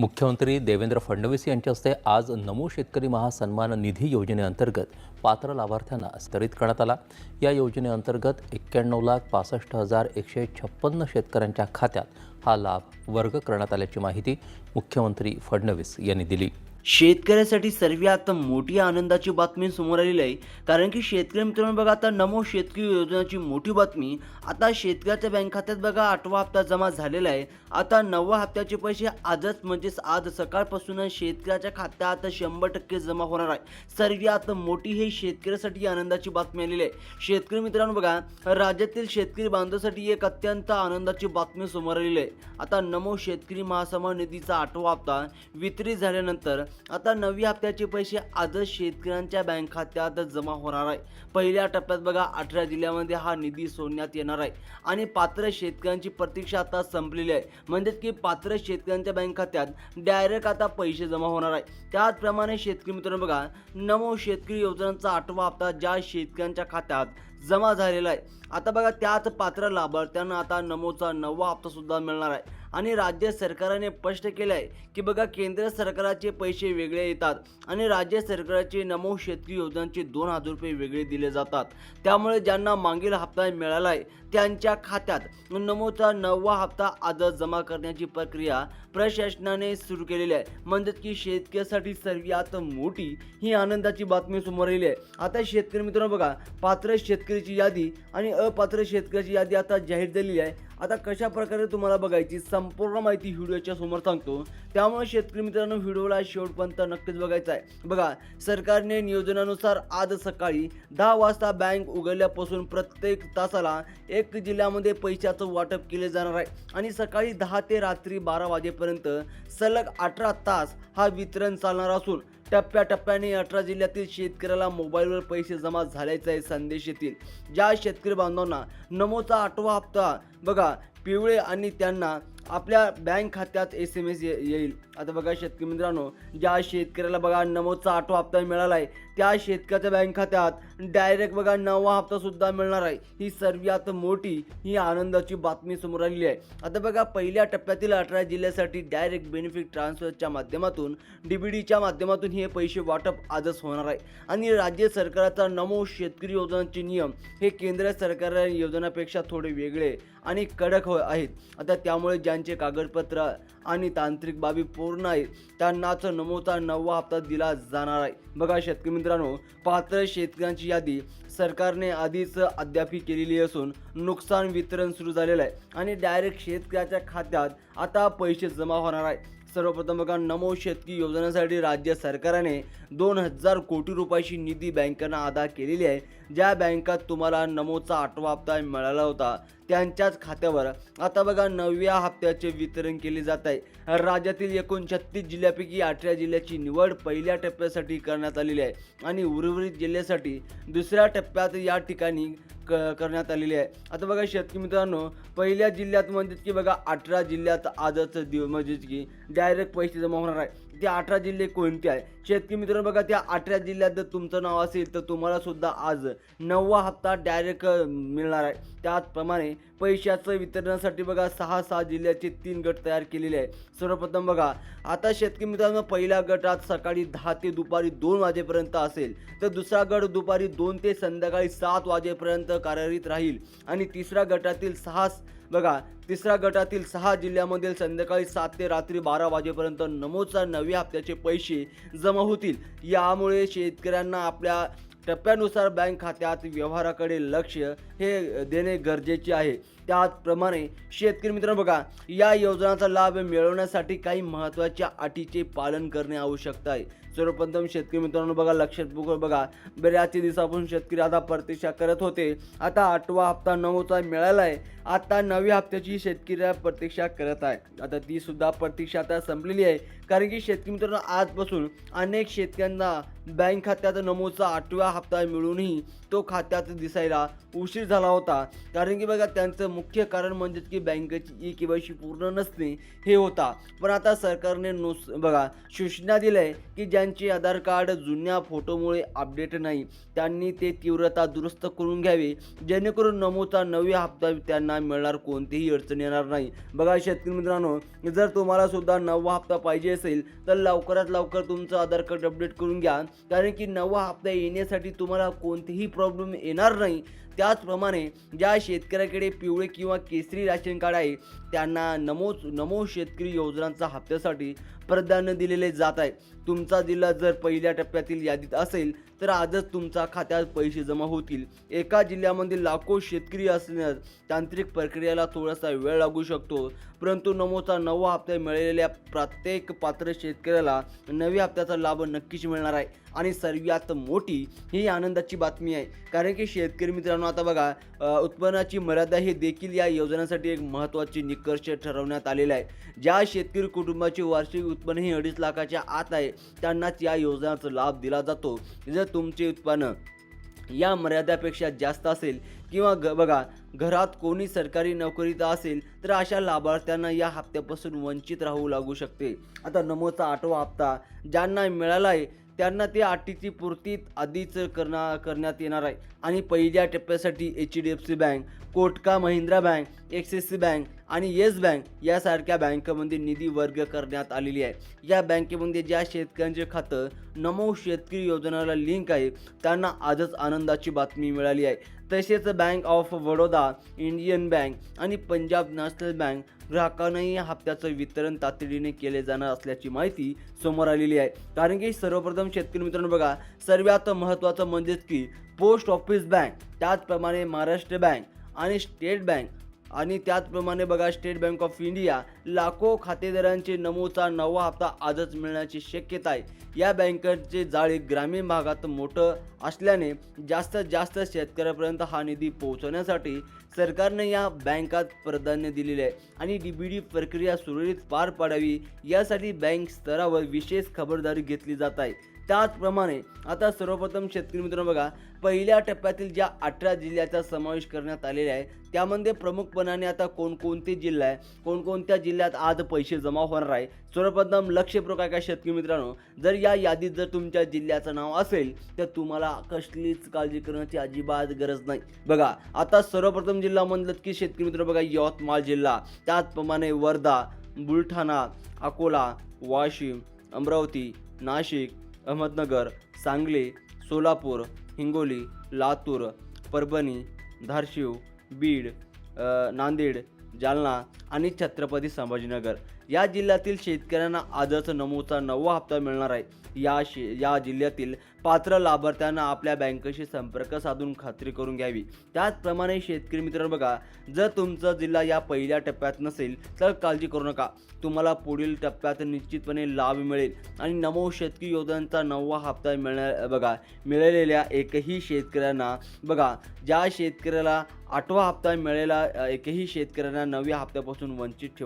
मुख्यमंत्री देवेंद्र फडणवीस यांच्या हस्ते आज नमो शेतकरी महासन्मान निधी योजनेअंतर्गत पात्र लाभार्थ्यांना वितरित करण्यात आला। या योजनेअंतर्गत 91,62,156 शेतकऱ्यांच्या खात्यात हा लाभ वर्ग करण्यात आल्याची माहिती मुख्यमंत्री फडणवीस यांनी दिली। शेतकऱ्यासाठी सर्वात मोठी आनंदाची बातमी समोर आलेली आहे, कारण की शेतकरी मित्रांनो बघा, आता नमो शेतकरी योजनेची मोठी बातमी। आता शेतकऱ्याच्या बँक खात्यात बघा 8वा हप्ता जमा झालेला आहे। आता 9व्या हप्त्याचे पैसे आजच म्हणजेच आज सकाळपासून शेतकऱ्याच्या खात्यात 100% जमा होणार आहे। सर्वात मोठी ही शेतकऱ्यासाठी आनंदाची बातमी आलेली आहे। शेतकरी मित्रांनो बघा, राज्यातील शेतकरी बांधवांसाठी एक अत्यंत आनंदाची बातमी समोर आलेली आहे। आता नमो शेतकरी महासन्मान निधीचा 8वा हप्ता वितरित झाल्यानंतर आता 9व्या हप्त्याचे पैसे आजच शेतकऱ्यांच्या बँक खात्यात जमा होणार आहे। पहिल्या टप्प्यात बघा 18 जिल्ह्यामध्ये हा निधी सोडण्यात येणार आहे आणि पात्र शेतकऱ्यांची प्रतीक्षा आता संपलेली आहे। म्हणजे की पात्र शेतकऱ्यांच्या बँक खात्यात डायरेक्ट आता पैसे जमा होणार आहे। त्याचप्रमाणे शेतकरी मित्रांनो बघा, नमो शेतकरी योजनेचा 8वा हप्ता ज्या शेतकऱ्यांच्या खात्यात जमा झालेला आहे, आता बघा त्याच पात्र लाभार्थ्यांना आता नमोचा 9वा हप्ता सुद्धा मिळणार आहे। आणि राज्य सरकारने स्पष्ट केलं आहे की बघा, केंद्र सरकारचे पैसे वेगळे येतात आणि राज्य सरकारचे नमो शेतकरी योजनेचे 2,000 रुपये वेगळे दिले जातात। त्यामुळे ज्यांना मागील हप्ता मिळाला आहे त्यांच्या खात्यात नमोचा 9वा हप्ता आजच जमा करण्याची प्रक्रिया प्रशासनाने सुरू केलेली आहे। म्हणजे की शेतकऱ्यासाठी सर्वात मोठी ही आनंदाची बातमी समोर आली आहे। आता शेतकरी मित्रांनो बघा, पात्र शेतकऱ्याची यादी आणि अपात्र शेतकऱ्याची यादी आता जाहीर झालेली आहे। आता कशा प्रकारे तुम्हाला बघायची संपूर्ण माहिती व्हिडिओच्या समोर सांगतो, त्यामुळे शेतकरी मित्रांनो व्हिडिओला शेवटपर्यंत नक्कीच बघायचा आहे। बघा, सरकारने नियोजनानुसार आज सकाळी 10 वाजता बँक उघडल्यापासून प्रत्येक तासाला एक जिल्ह्यामध्ये पैशाचं वाटप केले जाणार आहे आणि सकाळी 10 ते रात्री 12 वाजेपर्यंत सलग 18 तास हा वितरण चालणार असून टप्प्याटप्प्याने 18 जिल्ह्यातील शेतकऱ्याला मोबाईलवर पैसे जमा झाल्याचा संदेश येतील। ज्या शेतकरी बांधवांना नमोचा 8वा हप्ता बघा पिवळे आणि त्यांना आपल्या बँक खात्यात SMS येईल। आता बघा शेतकरी मित्रांनो, ज्या शेतकऱ्याला बघा नमोचा 8वा हप्ता मिळाला आहे त्या शेतकऱ्याच्या बँक खात्यात डायरेक्ट बघा 9वा हप्ता सुद्धा मिळणार आहे। ही सर्वात मोठी ही आनंदाची बातमी समोर आलेली आहे। आता बघा, पहिल्या टप्प्यातील 18 जिल्ह्यासाठी डायरेक्ट बेनिफिट ट्रान्सफरच्या माध्यमातून DBDच्या माध्यमातून हे पैसे वाटप आजच होणार आहे। आणि राज्य सरकारचा नमो शेतकरी योजनांचे नियम हे केंद्र सरकार योजनापेक्षा थोडे वेगळे आणि कडक आहेत। आता त्यामुळे ज्यांचे कागदपत्र आणि तांत्रिक बाबी पूर्ण आहेत त्यांनाच नमोचा 9वा हप्ता दिला जाणार आहे। बघा शेतकरी मित्रांनो, पात्र शेतकऱ्यांची यादी सरकारने आधीच अद्याप केलेली असून नुकसान वितरण सुरू झालेलं आहे आणि डायरेक्ट शेतकऱ्याच्या खात्यात आता पैसे जमा होणार आहे। सर्वप्रथम बघा, नमो शेतकरी योजनेसाठी राज्य सरकारने 2,000 कोटी रुपयाची निधी बँकांना अदा केलेली आहे। ज्या बँकात तुम्हाला नमोचा 8वा हप्ता मिळाला होता त्यांच्याच खात्यावर आता बघा 9व्या हप्त्याचे वितरण केले जात आहे। राज्यातील एकूण 36 जिल्ह्यापैकी 18 जिल्ह्याची निवड पहिल्या टप्प्यासाठी करण्यात आलेली आहे आणि उर्वरित जिल्ह्यासाठी दुसऱ्या टप्प्यात या ठिकाणी करण्यात आलेली आहे। आता बघा शेतकरी मित्रांनो, पहिल्या जिल्ह्यात म्हणजे की बघा 18 जिल्ह्यात आजच म्हणजे की डायरेक्ट पैसे जमा होणार आहे। ते 18 जिल्हे कोणते आहे शेतकरी मित्रांनो बघा, त्या 18 जिल्ह्यात जर तुमचं नाव असेल तर तुम्हाला सुद्धा आज 9वा हप्ता डायरेक्ट मिळणार आहे। त्याचप्रमाणे पैशाचं वितरणासाठी बघा 6 जिल्ह्याचे 3 गट तयार केलेले आहे। सर्वप्रथम बघा, आता शेतकरी मित्रांनो पहिल्या गटात सकाळी 10 ते दुपारी 2 वाजेपर्यंत असेल, तर दुसरा गट दुपारी 2 ते संध्याकाळी 7 वाजेपर्यंत कार्यरत राहील आणि तिसऱ्या गटातील 6 जिल्ह्यामधील संध्याकाळी 7 ते रात्री 12 वाजेपर्यंत नमोचा 9व्या हप्त्याचे पैसे जमा होतील। यामुळे शेतकऱ्यांना आपल्या टप्प्यानुसार बँक खात्यात व्यवहाराकडे लक्ष हे देणे गरजेचे आहे। त्याचप्रमाणे शेतकरी मित्रांनो बघा, या योजनांचा लाभ मिळवण्यासाठी काही महत्त्वाच्या अटीचे पालन करणे आवश्यक आहे। सर्वप्रथम शेतकरी मित्रांनो बघा, लक्षात बघा, बऱ्याच दिवसापासून शेतकरी आता प्रतीक्षा करत होते। आता 8वा हप्ता नमोचा मिळाला आहे, आता 9व्या हप्त्याची शेतकरी प्रतीक्षा करत आहे। आता ती सुद्धा प्रतीक्षा आता संपलेली आहे, कारण की शेतकरी मित्रांनो आजपासून अनेक शेतकऱ्यांना बँक खात्यात नमोचा 8वा हप्ता मिळूनही तो खात्यात दिसायला उशीर झाला होता. कारण की बघा त्यांचं मुख्य कारण म्हणजेच की बँकेची KYC पूर्ण नसणे हे होता. पण आता सरकारने बघा सूचना दिल्या की ज्यांचे आधार कार्ड जुन्या फोटोमुळे अपडेट नाही त्यांनी ते तीव्रता दुरुस्त करून घ्यावे, जेणेकरून नमोचा 9वा हप्ता त्यांना मिळणार कोणतीही अडचण येणार नाही. बघा शेतकरी मित्रांनो, जर तुम्हाला सुद्धा 9वा हप्ता पाहिजे असेल तर लवकरात लवकर तुमचं आधार कार्ड अपडेट करून घ्या, कारण की 9वा हप्ता येण्यासाठी तुम्हाला कोणतेही प्रॉब्लेम येणार नाही. त्याचप्रमाणे ज्या शेतकऱ्याकडे पिवळे किंवा केसरी राशन कार्ड आहे त्यांना नमो शेतकरी योजनांचा हप्त्यासाठी प्राधान्य दिलेले जात आहे. तुमचा जिल्हा जर पहिल्या टप्प्यातील यादीत असेल तर आजच तुमच्या खात्यात पैसे जमा होतील. एका जिल्ह्यामध्ये लाखो शेतकरी असल्यास तांत्रिक प्रक्रियेला थोडासा वेळ लागू शकतो, परंतु नमोचा 9वा हप्ता मिळालेल्या प्रत्येक पात्र शेतकऱ्याला 9व्या हप्त्याचा लाभ नक्कीच मिळणार आहे. आणि सर्वात मोठी ही आनंदाची बातमी आहे, कारण की शेतकरी मित्रांनो आता बघा उत्पन्नाची मर्यादा हे देखील या योजनेसाठी एक महत्त्वाचे निकष ठरवण्यात आलेले आहे. ज्या शेतकरी कुटुंबाचे वार्षिक उत्पन्न हे 2.5 लाखाच्या आत आहे त्यांनाच या योजनेचा लाभ दिला जातो. जर तुमचे उत्पन्न या मर्यादेपेक्षा जास्त असेल किंवा बघा घरात कोणी सरकारी नोकरीत असेल तर अशा लाभार्थ्यांना या हप्त्यापासून वंचित राहू लागू शकते. आता नमोचा 8वा हप्ता ज्यांना मिळाला आहे त्यांना ते अटीची पूर्ती आधीच करण्यात येणार आहे. आणि पहिल्या टप्प्यासाठी HDFC बँक, कोटका महिंद्रा बँक, एक्सिस बँक आणि येस बँक यासारख्या बँकांमध्ये निधी वर्ग करण्यात आलेली आहे. या बँकेमध्ये ज्या शेतकऱ्यांचे खातं नमो शेतकरी योजनेला लिंक आहे त्यांना आजच आनंदाची बातमी मिळाली आहे. तसेच bank of Baroda, Indian bank आणि पंजाब नॅशनल बँक ग्राहकांनाही या हप्त्याचं वितरण तातडीने केले जाणार असल्याची माहिती समोर आलेली आहे. कारण की सर्वप्रथम शेतकरी मित्रांनो बघा सर्वात महत्त्वाचं म्हणजेच की पोस्ट ऑफिस बँक, त्याचप्रमाणे महाराष्ट्र बँक आणि स्टेट बँक आणि त्याचप्रमाणे बघा स्टेट बँक ऑफ इंडिया लाखो खातेदारांचे नमोचा 9वा हप्ता आजच मिळण्याची शक्यता आहे. या बँकांचे जाळे ग्रामीण भागात मोठं असल्याने जास्तीत जास्त शेतकऱ्यापर्यंत हा निधी पोहोचवण्यासाठी सरकारने या बँकात प्राधान्य दिलेले आहे. आणि DBD प्रक्रिया सुरळीत पार पाडावी यासाठी बँक स्तरावर विशेष खबरदारी घेतली जात आहे. त्याचप्रमाणे आता सर्वप्रथम शेतकरी मित्रांनो बघा पहिल्या टप्प्यातील ज्या 18 जिल्ह्याचा समावेश करण्यात आलेला आहे त्यामध्ये प्रमुखपणाने आता कोणकोणते जिल्हे आहे, कोणकोणत्या जिल्ह्यात आज पैसे जमा होणार आहे. सर्वप्रथम लक्षपूर्वक काय शेतकरी मित्रांनो, जर या यादीत जर तुमच्या जिल्ह्याचं नाव असेल तर तुम्हाला कसलीच काळजी करण्याची अजिबात गरज नाही. बघा आता सर्वप्रथम जिल्हा म्हणलं की शेतकरी मित्रांनो बघा यवतमाळ जिल्हा, त्याचप्रमाणे वर्धा, बुलढाणा, अकोला, वाशिम, अमरावती, नाशिक, अहमदनगर, सांगली, सोलापूर, हिंगोली, लातूर, परभणी, धाराशिव, बीड, नांदेड, जालना आणि छत्रपती संभाजीनगर या जिल्ह्यातील शेतकऱ्यांना आजच नमोचा 9वा हप्ता मिळणार आहे. या जिल्ह्यातील पात्र लाभार्थ्यांना आपल्या बँकेशी संपर्क साधून खात्री करून घ्यावी. त्याचप्रमाणे शेतकरी मित्रांनो बघा जर तुमचा जिल्हा या पहिल्या टप्प्यात नसेल तर काळजी करू नका, तुम्हाला पुढील टप्प्यात निश्चितपणे लाभ मिळेल. आणि नमो शेतकरी योजनांचा 9वा हप्ता मिळालेल्या एकही शेतकऱ्यांना बघा ज्या शेतकऱ्याला 8वा हप्ता मिळालेला एकही शेतकऱ्यांना 9व्या हप्त्यापासून वंचित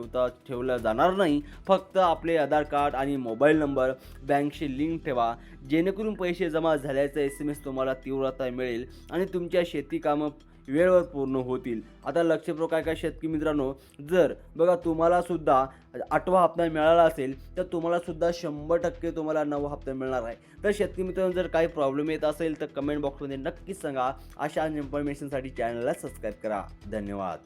ठेवलं जाणार नाही. फक्त आपले आधार कार्ड आणि मोबाईल नंबर बँकशी लिंक ठेवा, जेणेकरून पैसे जमा झाल्याचा SMS तुम्हाला तीव्रता मिळेल आणि तुमच्या शेती कामं वेळेवर पूर्ण होतील. आता लक्षपूर्वक काय शेतकरी मित्रांनो, जर बघा तुम्हाला सुद्धा 8वा हप्ता मिळाला असेल तर तुम्हाला सुद्धा 100% तुम्हाला 9वा हप्ता मिळणार आहे. तर शेतकरी मित्रांनो जर काही प्रॉब्लेम येत असेल तर कमेंट बॉक्समध्ये नक्कीच सांगा. अशा इन्फॉर्मेशनसाठी चॅनलला सबस्क्राईब करा. धन्यवाद.